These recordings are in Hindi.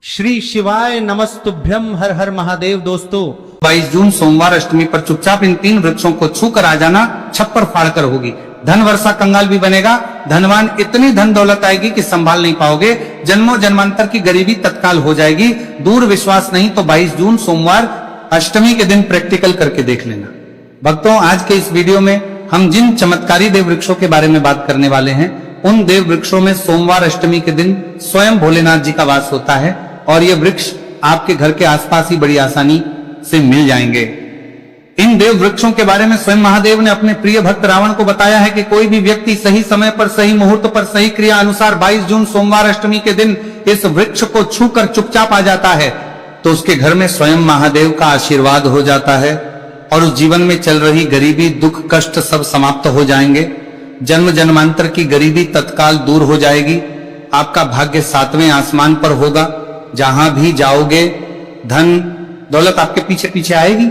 श्री शिवाय नमस्तुभ्यम, हर हर महादेव। दोस्तों 22 जून सोमवार अष्टमी पर चुपचाप इन 3 वृक्षों को छूकर आ जाना, छप्पर फाड़कर होगी। धन वर्षा कंगाल भी बनेगा, धनवान इतनी धन दौलत आएगी कि संभाल नहीं पाओगे। जन्मों जन्मांतर की गरीबी तत्काल हो जाएगी। दूर विश्वास नहीं तो 22 जून सोमवार अष्टमी के दिन प्रैक्टिकल करके देख लेना। भक्तों, आज के इस वीडियो में हम जिन चमत्कारी देव वृक्षों के बारे में बात करने वाले हैं, उन देव वृक्षों में सोमवार अष्टमी के दिन स्वयं भोलेनाथ जी का वास होता है और ये वृक्ष आपके घर के आसपास ही बड़ी आसानी से मिल जाएंगे। इन देव वृक्षों के बारे में स्वयं महादेव ने अपने प्रिय भक्त रावण को बताया है कि कोई भी व्यक्ति सही समय पर, सही मुहूर्त पर, सही क्रिया अनुसार 22 जून सोमवार अष्टमी के दिन इस वृक्ष को छूकर चुपचाप आ जाता है तो उसके घर में स्वयं महादेव का आशीर्वाद हो जाता है और उस जीवन में चल रही गरीबी, दुख, कष्ट सब समाप्त हो जाएंगे। जन्म जन्मांतर की गरीबी तत्काल दूर हो जाएगी। आपका भाग्य 7वें आसमान पर होगा। जहां भी जाओगे धन दौलत आपके पीछे पीछे आएगी।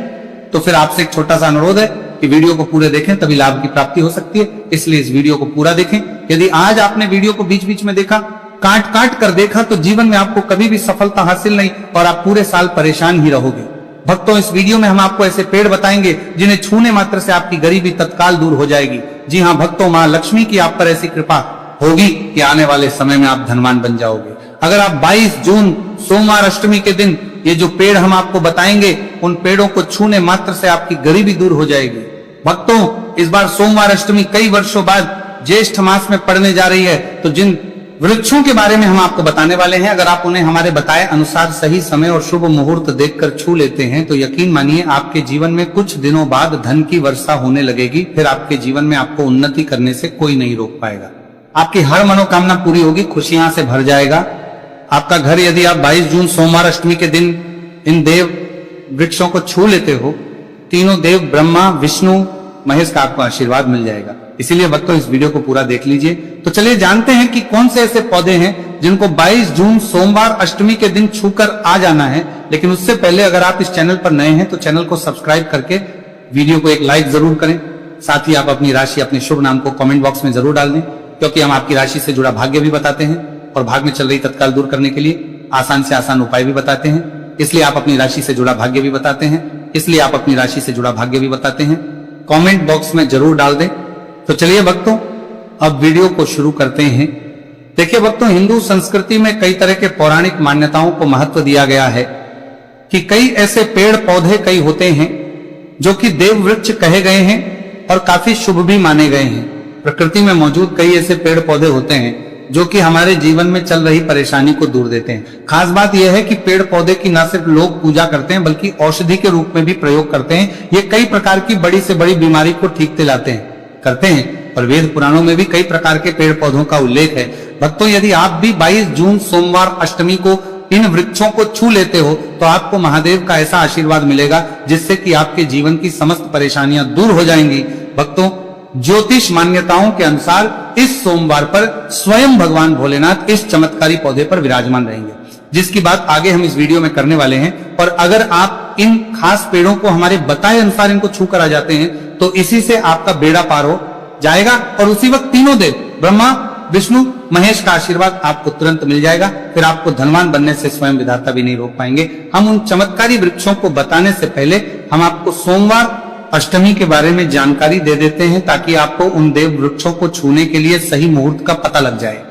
तो फिर आपसे एक छोटा सा अनुरोध है कि वीडियो को पूरे देखें, तभी लाभ की प्राप्ति हो सकती है। इसलिए इस वीडियो को पूरा देखें। यदि आज आपने वीडियो को बीच बीच में देखा, काट काट कर देखा, तो जीवन में आपको कभी भी सफलता हासिल नहीं और आप पूरे साल परेशान ही रहोगे। भक्तों, इस वीडियो में हम आपको ऐसे पेड़ बताएंगे जिन्हें छूने मात्र से आपकी गरीबी तत्काल दूर हो जाएगी। जी हाँ भक्तों, मां लक्ष्मी की आप पर ऐसी कृपा होगी कि आने वाले समय में आप धनवान बन जाओगे। अगर आप 22 जून सोमवार अष्टमी के दिन ये जो पेड़ हम आपको बताएंगे, उन पेड़ों को छूने मात्र से आपकी गरीबी दूर हो जाएगी। भक्तों, इस बार सोमवार अष्टमी कई वर्षों बाद ज्येष्ठ मास में पड़ने जा रही है, तो जिन वृक्षों के बारे में हम आपको बताने वाले हैं, अगर आप उन्हें हमारे बताए अनुसार सही समय और शुभ मुहूर्त देखकर छू लेते हैं तो यकीन मानिए आपके जीवन में कुछ दिनों बाद धन की वर्षा होने लगेगी। फिर आपके जीवन में आपको उन्नति करने से कोई नहीं रोक पाएगा। आपकी हर मनोकामना पूरी होगी, खुशियां से भर जाएगा आपका घर। यदि आप 22 जून सोमवार अष्टमी के दिन इन देव वृक्षों को छू लेते हो, तीनों देव ब्रह्मा, विष्णु, महेश का आपको आशीर्वाद मिल जाएगा। इसीलिए भक्तों, इस वीडियो को पूरा देख लीजिए। तो चलिए जानते हैं कि कौन से ऐसे पौधे हैं जिनको 22 जून सोमवार अष्टमी के दिन छूकर आ जाना है। लेकिन उससे पहले अगर आप इस चैनल पर नए हैं तो चैनल को सब्सक्राइब करके वीडियो को एक लाइक जरूर करें। साथ ही आप अपनी राशि, अपने शुभ नाम को कमेंट बॉक्स में जरूर डाल दें, क्योंकि हम आपकी राशि से जुड़ा भाग्य भी बताते हैं और भाग्य में चल रही तत्काल दूर करने के लिए आसान से आसान उपाय भी बताते हैं। इसलिए आप अपनी राशि से जुड़ा भाग्य भी बताते हैं। कमेंट बॉक्स में जरूर डाल दें। तो चलिए भक्तों, अब वीडियो को शुरू करते हैं। देखिए भक्तों, हिंदू संस्कृति में कई तरह के पौराणिक मान्यताओं को महत्व दिया गया है कि कई ऐसे पेड़ पौधे कई होते हैं जो कि देव वृक्ष कहे गए हैं और काफी शुभ भी माने गए हैं। प्रकृति में मौजूद कई ऐसे पेड़ पौधे होते हैं जो कि हमारे जीवन में चल रही परेशानी को दूर देते हैं। खास बात यह है कि पेड़ पौधे की न सिर्फ लोग पूजा करते हैं बल्कि औषधि के रूप में भी प्रयोग करते हैं। ये कई प्रकार की बड़ी से बड़ी बीमारी को ठीक करते हैं और वेद पुराणों में भी कई प्रकार के पेड़ पौधों का उल्लेख है। भक्तों, यदि आप भी 22 जून सोमवार अष्टमी को इन वृक्षों को छू लेते हो तो आपको महादेव का ऐसा आशीर्वाद मिलेगा जिससे कि आपके जीवन की समस्त परेशानियां दूर हो जाएंगी। भक्तों, ज्योतिष मान्यताओं के अनुसार इस सोमवार पर स्वयं भगवान भोलेनाथ इस चमत्कारी पौधे पर विराजमान रहेंगे, जिसकी बात आगे हम इस वीडियो में करने वाले हैं। और अगर आप इन खास पेड़ों को हमारे बताए अनुसार इनको छू कर आ जाते हैं तो इसी से आपका बेड़ा पार हो जाएगा और उसी वक्त तीनों देव ब्रह्मा, विष्णु, महेश का आशीर्वाद आपको तुरंत मिल जाएगा। फिर आपको धनवान बनने से स्वयं विधाता भी नहीं रोक पाएंगे। हम उन चमत्कारी वृक्षों को बताने से पहले हम आपको सोमवार अष्टमी के बारे में जानकारी दे देते हैं ताकि आपको उन देव वृक्षों को छूने के लिए सही मुहूर्त का पता लग जाए।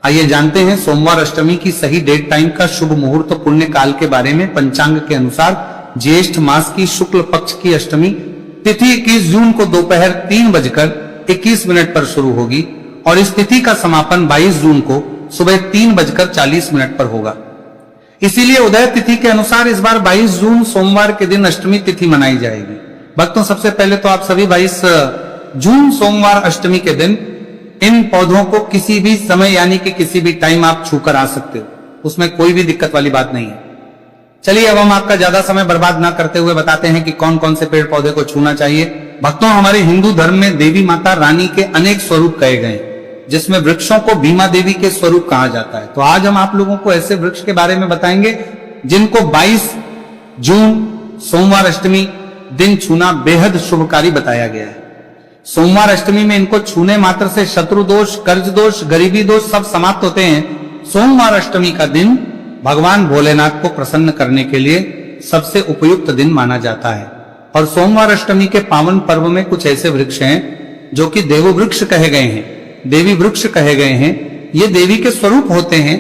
आइए जानते हैं सोमवार अष्टमी की सही डेट टाइम का शुभ मुहूर्त पुण्य काल के बारे में। पंचांग के अनुसार ज्येष्ठ मास की शुक्ल पक्ष की अष्टमी तिथि 21 जून को दोपहर 3:21 पर शुरू होगी और इस तिथि का समापन 22 जून को सुबह 3:40 पर होगा। इसीलिए उदय तिथि के अनुसार इस बार 22 जून सोमवार के दिन अष्टमी तिथि मनाई जाएगी। भक्तों, सबसे पहले तो आप सभी 22 जून सोमवार अष्टमी के दिन इन पौधों को किसी भी समय यानी कि किसी भी टाइम आप छूकर आ सकते हो, उसमें कोई भी दिक्कत वाली बात नहीं है। चलिए अब हम आपका ज्यादा समय बर्बाद ना करते हुए बताते हैं कि कौन कौन से पेड़ पौधे को छूना चाहिए। भक्तों, हमारे हिंदू धर्म में देवी माता रानी के अनेक स्वरूप कहे गए, जिसमें वृक्षों को भीमा देवी के स्वरूप कहा जाता है। तो आज हम आप लोगों को ऐसे वृक्ष के बारे में बताएंगे जिनको 22 जून सोमवार अष्टमी दिन छूना बेहद शुभकारी बताया गया है। सोमवार अष्टमी में इनको छूने मात्र से शत्रु दोष, कर्ज दोष, गरीबी दोष सब समाप्त होते हैं। सोमवार अष्टमी का दिन भगवान भोलेनाथ को प्रसन्न करने के लिए सबसे उपयुक्त दिन माना जाता है। और सोमवार अष्टमी के पावन पर्व में कुछ ऐसे वृक्ष हैं जो कि देव वृक्ष कहे गए हैं, देवी वृक्ष कहे गए हैं। ये देवी के स्वरूप होते हैं,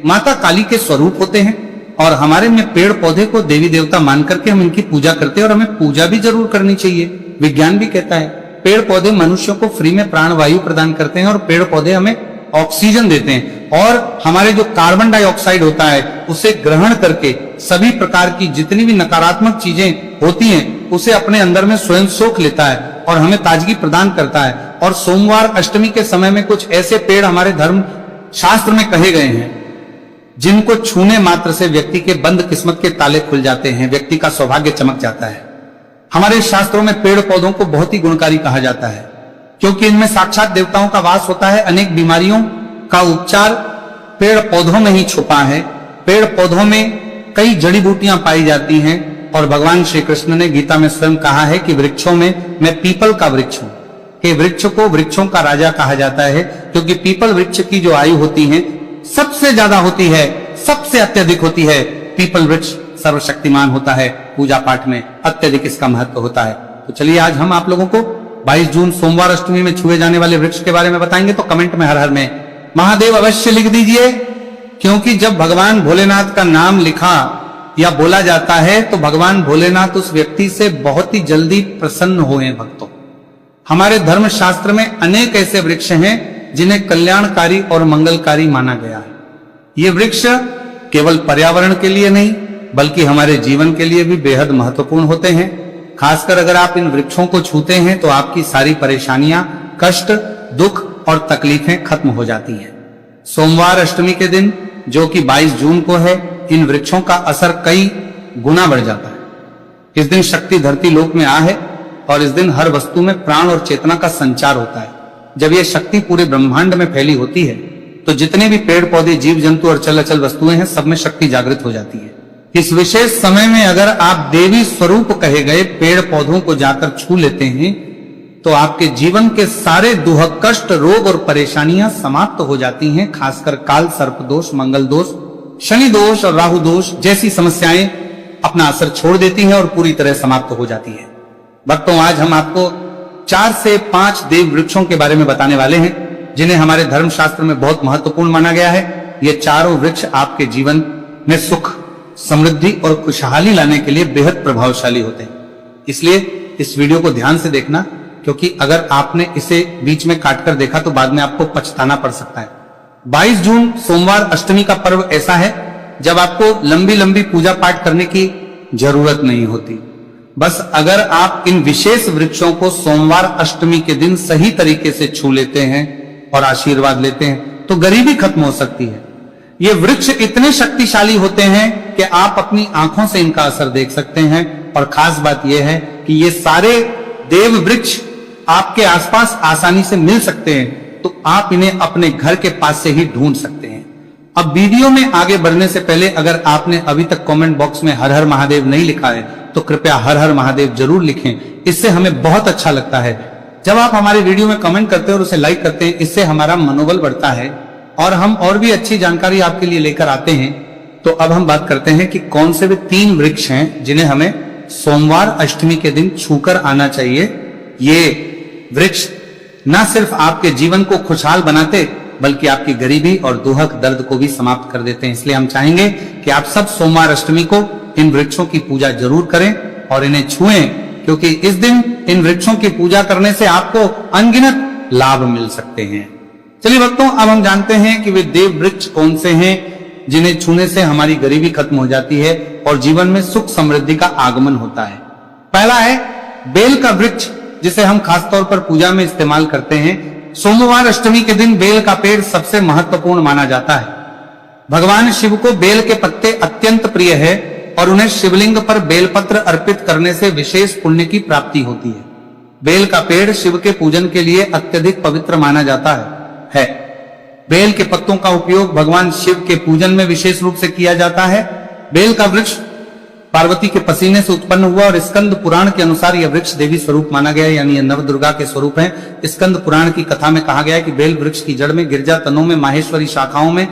माता काली के स्वरूप होते हैं। और हमारे में पेड़ पौधे को देवी देवता मान करके हम इनकी पूजा करते हैं और हमें पूजा भी जरूर करनी चाहिए। विज्ञान भी कहता है पेड़ पौधे मनुष्यों को फ्री में प्राण वायु प्रदान करते हैं और पेड़ पौधे हमें ऑक्सीजन देते हैं और हमारे जो कार्बन डाइऑक्साइड होता है उसे ग्रहण करके सभी प्रकार की जितनी भी नकारात्मक चीजें होती हैं उसे अपने अंदर में स्वयं सोख लेता है और हमें ताजगी प्रदान करता है। और सोमवार अष्टमी के समय में कुछ ऐसे पेड़ हमारे धर्म शास्त्र में कहे गए हैं जिनको छूने मात्र से व्यक्ति के बंद किस्मत के ताले खुल जाते हैं, व्यक्ति का सौभाग्य चमक जाता है। हमारे शास्त्रों में पेड़ पौधों को बहुत ही गुणकारी कहा जाता है क्योंकि इनमें साक्षात देवताओं का वास होता है। अनेक बीमारियों का उपचार पेड़ पौधों में ही छुपा है। पेड़ पौधों में कई जड़ी बूटियां पाई जाती हैं और भगवान श्री कृष्ण ने गीता में स्वयं कहा है कि वृक्षों में मैं पीपल का वृक्ष हूं। कि वृक्ष को वृक्षों का राजा कहा जाता है क्योंकि पीपल वृक्ष की जो आयु होती है सबसे ज्यादा होती है, सबसे अत्यधिक होती है। पीपल वृक्ष सर्वशक्तिमान होता है, पूजा पाठ में अत्यधिक इसका महत्व होता है। तो चलिए आज हम आप लोगों को 22 जून सोमवार अष्टमी में छुए जाने वाले वृक्ष के बारे में बताएंगे। तो कमेंट में हर हर में महादेव अवश्य लिख दीजिए क्योंकि जब भगवान भोलेनाथ का नाम लिखा या बोला जाता है तो भगवान भोलेनाथ उस व्यक्ति से बहुत ही जल्दी प्रसन्न हुए। भक्तों, हमारे धर्म शास्त्र में अनेक ऐसे वृक्ष हैं जिन्हें कल्याणकारी और मंगलकारी माना गया है। ये वृक्ष केवल पर्यावरण के लिए नहीं बल्कि हमारे जीवन के लिए भी बेहद महत्वपूर्ण होते हैं। खासकर अगर आप इन वृक्षों को छूते हैं तो आपकी सारी परेशानियां, कष्ट, दुख और तकलीफें खत्म हो जाती हैं। सोमवार अष्टमी के दिन जो कि 22 जून को है, इन वृक्षों का असर कई गुना बढ़ जाता है। इस दिन शक्ति धरती लोक में आ है और इस दिन हर वस्तु में प्राण और चेतना का संचार होता है। जब यह शक्ति पूरे ब्रह्मांड में फैली होती है तो जितने भी पेड़ पौधे, जीव जंतु और चल अचल वस्तुएं हैं सब में शक्ति जागृत हो जाती है। इस विशेष समय में अगर आप देवी स्वरूप कहे गए पेड़ पौधों को जाकर छू लेते हैं तो आपके जीवन के सारे दुख, कष्ट, रोग और परेशानियां समाप्त हो जाती हैं। खासकर काल सर्प दोष, मंगल दोष, शनि दोष और राहु दोष जैसी समस्याएं अपना असर छोड़ देती हैं और पूरी तरह समाप्त हो जाती है। भक्तों, आज हम आपको 4 से 5 देव वृक्षों के बारे में बताने वाले हैं जिन्हें हमारे धर्म शास्त्र में बहुत महत्वपूर्ण माना गया है। ये चारों वृक्ष आपके जीवन में सुख, समृद्धि और खुशहाली लाने के लिए बेहद प्रभावशाली होते हैं। इसलिए इस वीडियो को ध्यान से देखना क्योंकि अगर आपने इसे बीच में काटकर देखा तो बाद में आपको पछताना पड़ सकता है। 22 जून सोमवार अष्टमी का पर्व ऐसा है जब आपको लंबी लंबी पूजा पाठ करने की जरूरत नहीं होती। बस अगर आप इन विशेष वृक्षों को सोमवार अष्टमी के दिन सही तरीके से छू लेते हैं और आशीर्वाद लेते हैं तो गरीबी खत्म हो सकती है। ये वृक्ष इतने शक्तिशाली होते हैं कि आप अपनी आंखों से इनका असर देख सकते हैं। और खास बात यह है कि ये सारे देव वृक्ष आपके आसपास आसानी से मिल सकते हैं तो आप इन्हें अपने घर के पास से ही ढूंढ सकते हैं। अब वीडियो में आगे बढ़ने से पहले अगर आपने अभी तक कमेंट बॉक्स में हर हर महादेव नहीं लिखा है तो कृपया हर हर महादेव जरूर लिखें। इससे हमें बहुत अच्छा लगता है जब आप हमारे वीडियो में कमेंट करते हैं और उसे लाइक करते हैं। इससे हमारा मनोबल बढ़ता है और हम और भी अच्छी जानकारी आपके लिए लेकर आते हैं। तो अब हम बात करते हैं कि कौन से वे 3 वृक्ष हैं जिन्हें हमें सोमवार अष्टमी के दिन छूकर आना चाहिए। ये वृक्ष न सिर्फ आपके जीवन को खुशहाल बनाते बल्कि आपकी गरीबी और दुख दर्द को भी समाप्त कर देते हैं। इसलिए हम चाहेंगे कि आप सब सोमवार अष्टमी को इन वृक्षों की पूजा जरूर करें और इन्हें छुएं क्योंकि इस दिन इन वृक्षों की पूजा करने से आपको अनगिनत लाभ मिल सकते हैं। चलिए भक्तों, अब हम जानते हैं कि वे देव वृक्ष कौन से हैं जिन्हें छूने से हमारी गरीबी खत्म हो जाती है और जीवन में सुख समृद्धि का आगमन होता है। पहला है बेल का वृक्ष जिसे हम खासतौर पर पूजा में इस्तेमाल करते हैं। सोमवार अष्टमी के दिन बेल का पेड़ सबसे महत्वपूर्ण माना जाता है। भगवान शिव को बेल के पत्ते अत्यंत प्रिय है और उन्हें शिवलिंग पर बेलपत्र अर्पित करने से विशेष पुण्य की प्राप्ति होती है। बेल का पेड़ शिव के पूजन के लिए अत्यधिक पवित्र माना जाता है। बेल के पत्तों का उपयोग भगवान शिव के पूजन में विशेष रूप से किया जाता है। बेल का वृक्ष पार्वती के पसीने से उत्पन्न हुआ और स्कंद पुराण के अनुसार यह वृक्ष देवी स्वरूप माना गया, यानी यह नवदुर्गा के स्वरूप है। स्कंद पुराण की कथा में कहा गया है कि बेल वृक्ष की जड़ में, गिरजा तनों में, माहेश्वरी शाखाओं में,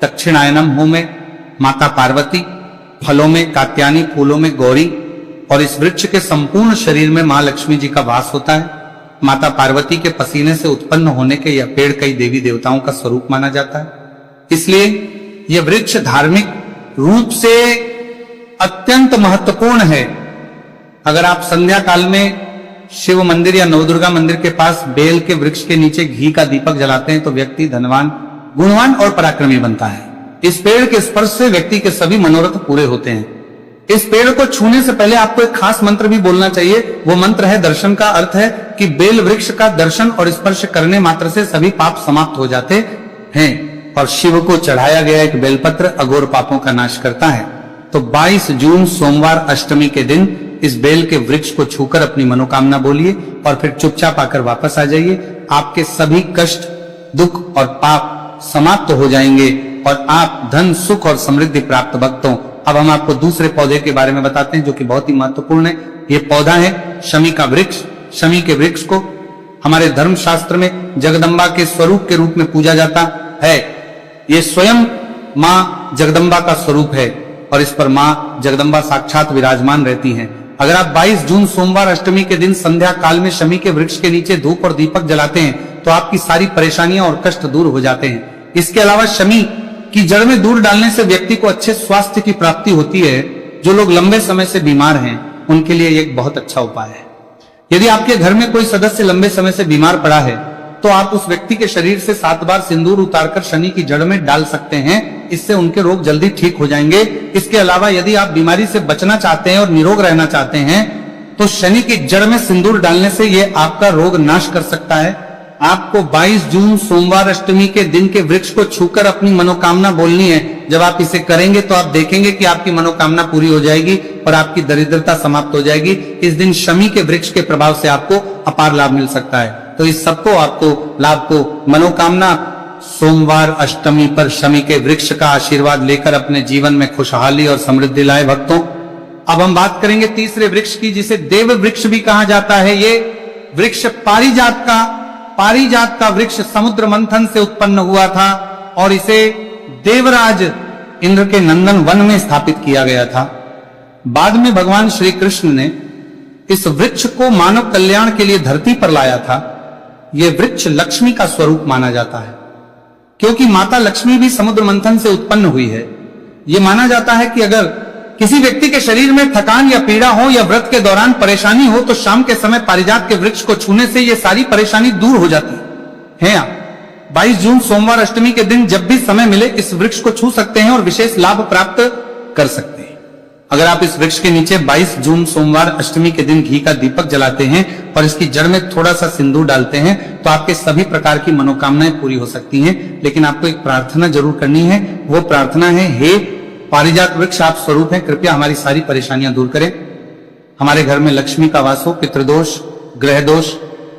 दक्षिणायनम मुंह में, माता पार्वती, फलों में कात्यायनी, फूलों में गौरी, और इस वृक्ष के संपूर्ण शरीर में मां लक्ष्मी जी का वास होता है। माता पार्वती के पसीने से उत्पन्न होने के यह पेड़ कई देवी देवताओं का स्वरूप माना जाता है। इसलिए यह वृक्ष धार्मिक रूप से अत्यंत महत्वपूर्ण है। अगर आप संध्या काल में शिव मंदिर या नवदुर्गा मंदिर के पास बेल के वृक्ष के नीचे घी का दीपक जलाते हैं तो व्यक्ति धनवान, गुणवान और पराक्रमी बनता है। इस पेड़ के स्पर्श से व्यक्ति के सभी मनोरथ पूरे होते हैं। इस पेड़ को छूने से पहले आपको एक खास मंत्र भी बोलना चाहिए। वो मंत्र है दर्शन का। अर्थ है कि बेल वृक्ष का दर्शन और स्पर्श करने मात्र से सभी पाप समाप्त हो जाते हैं। और शिव को चढ़ाया गया एक बेलपत्र अघोर पापों का नाश करता है। तो 22 जून सोमवार अष्टमी के दिन इस बेल के वृक्ष को छूकर अपनी मनोकामना बोलिए और फिर चुपचाप आकर वापस आ जाइए। आपके सभी कष्ट, दुख और पाप समाप्त हो जाएंगे और आप धन, सुख और समृद्धि प्राप्त भक्त हों। अब हम आपको दूसरे पौधे के बारे में बताते हैं जो कि बहुत ही महत्वपूर्ण है। ये पौधा है शमी का वृक्ष। शमी के वृक्ष को हमारे धर्म शास्त्र में जगदम्बा के स्वरूप के रूप में पूजा जाता है। ये स्वयं मां जगदम्बा का स्वरूप है और इस पर मां जगदम्बा साक्षात विराजमान रहती हैं। अगर आप 22 जून सोमवार अष्टमी के दिन संध्या काल में शमी के वृक्ष के नीचे धूप और दीपक जलाते हैं तो आपकी सारी परेशानियां और कष्ट दूर हो जाते हैं। इसके अलावा शमी की जड़ में दूर डालने से व्यक्ति को अच्छे स्वास्थ्य की प्राप्ति होती है। जो लोग लंबे समय से बीमार हैं उनके लिए एक बहुत अच्छा उपाय है। यदि आपके घर में कोई सदस्य लंबे समय से बीमार पड़ा है तो आप उस व्यक्ति के शरीर से 7 बार सिंदूर उतारकर शनि की जड़ में डाल सकते हैं। इससे उनके रोग जल्दी ठीक हो जाएंगे। इसके अलावा यदि आप बीमारी से बचना चाहते हैं और निरोग रहना चाहते हैं तो शनि की जड़ में सिंदूर डालने से यह आपका रोग नाश कर सकता है। आपको 22 जून सोमवार अष्टमी के दिन के वृक्ष को छूकर अपनी मनोकामना बोलनी है। जब आप इसे करेंगे तो आप देखेंगे कि आपकी मनोकामना पूरी हो जाएगी और आपकी दरिद्रता समाप्त हो जाएगी। इस दिन शमी के वृक्ष के प्रभाव से आपको अपार लाभ मिल सकता है। तो इस सबको आपको लाभ को मनोकामना सोमवार अष्टमी पर शमी के वृक्ष का आशीर्वाद लेकर अपने जीवन में खुशहाली और समृद्धि लाए भक्तों। अब हम बात करेंगे तीसरे वृक्ष की जिसे देव वृक्ष भी कहा जाता है। ये वृक्ष पारिजात का वृक्ष समुद्र मंथन से उत्पन्न हुआ था और इसे देवराज इंद्र के नंदन वन में स्थापित किया गया था। बाद में भगवान श्री कृष्ण ने इस वृक्ष को मानव कल्याण के लिए धरती पर लाया था। यह वृक्ष लक्ष्मी का स्वरूप माना जाता है क्योंकि माता लक्ष्मी भी समुद्र मंथन से उत्पन्न हुई है। यह माना जाता है कि अगर किसी व्यक्ति के शरीर में थकान या पीड़ा हो या व्रत के दौरान परेशानी हो तो शाम के समय पारिजात के वृक्ष को छूने से यह सारी परेशानी दूर हो जाती है। 22 जून सोमवार अष्टमी के दिन जब भी समय मिले इस वृक्ष को छू सकते हैं और विशेष लाभ प्राप्त कर सकते हैं। अगर आप इस वृक्ष के नीचे 22 जून सोमवार अष्टमी के दिन घी का दीपक जलाते हैं और इसकी जड़ में थोड़ा सा सिंदूर डालते हैं तो आपके सभी प्रकार की मनोकामनाएं पूरी हो सकती हैं। लेकिन आपको एक प्रार्थना जरूर करनी है। वो प्रार्थना है, हे पारिजात वृक्ष आप स्वरूप हैं, कृपया हमारी सारी परेशानियां दूर करें। हमारे घर में लक्ष्मी का वास हो, पितृदोष, ग्रह दोष,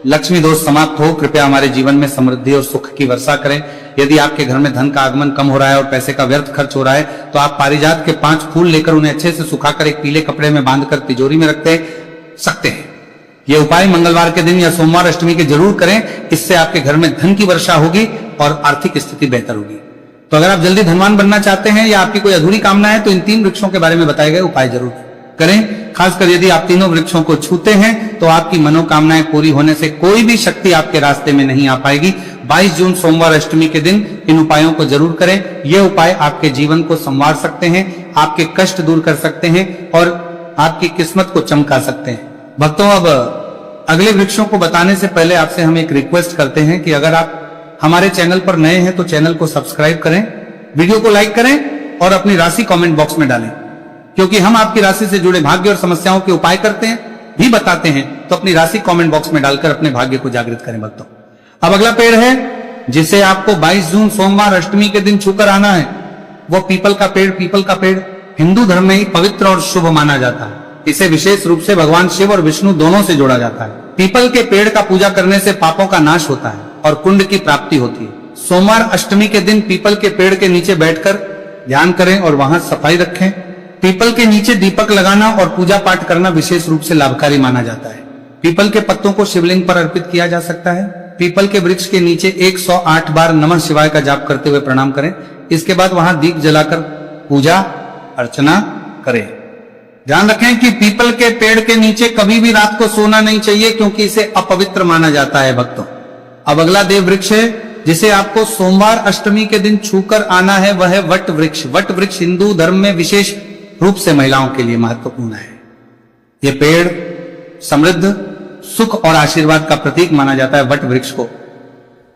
लक्ष्मी दोष समाप्त हो। कृपया हमारे जीवन में समृद्धि और सुख की वर्षा करें। यदि आपके घर में धन का आगमन कम हो रहा है और पैसे का व्यर्थ खर्च हो रहा है तो आप पारिजात के 5 फूल लेकर उन्हें अच्छे से सुखाकर एक पीले कपड़े में बांधकर तिजोरी में रखते सकते हैं। यह उपाय मंगलवार के दिन या सोमवार अष्टमी के जरूर करें। इससे आपके घर में धन की वर्षा होगी और आर्थिक स्थिति बेहतर होगी। तो अगर आप जल्दी धनवान बनना चाहते हैं या आपकी कोई अधूरी कामना है तो इन 3 वृक्षों के बारे में बताए गए उपाय जरूर करें। खासकर यदि आप तीनों वृक्षों को छूते हैं तो आपकी मनोकामनाएं पूरी होने से कोई भी शक्ति आपके रास्ते में नहीं आ पाएगी। 22 जून सोमवार अष्टमी के दिन इन उपायों को जरूर करें। ये उपाय आपके जीवन को संवार सकते हैं, आपके कष्ट दूर कर सकते हैं और आपकी किस्मत को चमका सकते हैं। भक्तों, अब अगले वृक्षों को बताने से पहले आपसे हम एक रिक्वेस्ट करते हैं कि अगर आप हमारे चैनल पर नए हैं तो चैनल को सब्सक्राइब करें, वीडियो को लाइक करें और अपनी राशि कमेंट बॉक्स में डालें, क्योंकि हम आपकी राशि से जुड़े भाग्य और समस्याओं के उपाय करते हैं भी बताते हैं। तो अपनी राशि कमेंट बॉक्स में डालकर अपने भाग्य को जागृत करें भक्तों। अब अगला पेड़ है जिसे आपको 22 जून सोमवार अष्टमी के दिन छूकर आना है, वो पीपल का पेड़। पीपल का पेड़ हिंदू धर्म में ही पवित्र और शुभ माना जाता है। इसे विशेष रूप से भगवान शिव और विष्णु दोनों से जोड़ा जाता है। पीपल के पेड़ का पूजा करने से पापों का नाश होता है और कुंड की प्राप्ति होती है। सोमवार अष्टमी के दिन पीपल के पेड़ के नीचे बैठकर ध्यान करें और वहां सफाई रखें। पीपल के नीचे दीपक लगाना और पूजा पाठ करना विशेष रूप से लाभकारी माना जाता है। पीपल के पत्तों को शिवलिंग पर अर्पित किया जा सकता है। पीपल के वृक्ष के नीचे 108 बार नमः शिवाय का जाप करते हुए प्रणाम करें। इसके बाद वहां दीप जलाकर पूजा अर्चना करें। ध्यान रखें कि पीपल के पेड़ के नीचे कभी भी रात को सोना नहीं चाहिए, क्योंकि इसे अपवित्र माना जाता है भक्तों। अब अगला देव वृक्ष है जिसे आपको सोमवार अष्टमी के दिन छूकर आना है, वह है वट वृक्ष। वट वृक्ष हिंदू धर्म में विशेष रूप से महिलाओं के लिए महत्वपूर्ण है। यह पेड़ समृद्ध, सुख और आशीर्वाद का प्रतीक माना जाता है। वट वृक्ष को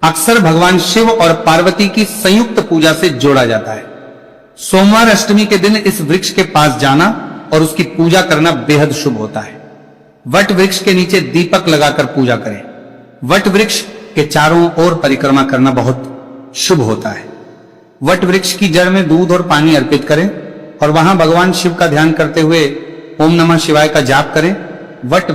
अक्सर भगवान शिव और पार्वती की संयुक्त पूजा से जोड़ा जाता है। सोमवार अष्टमी के दिन इस वृक्ष के पास जाना और उसकी पूजा करना बेहद शुभ होता है। वट वृक्ष के नीचे दीपक लगाकर पूजा करें। वट वृक्ष के चारों ओर परिक्रमा करना बहुत शुभ होता है। वट वृक्ष की जड़ में दूध और पानी अर्पित करें और वहां भगवान शिव का ध्यान करते हुए ओम नमः शिवाय का जाप करें। वट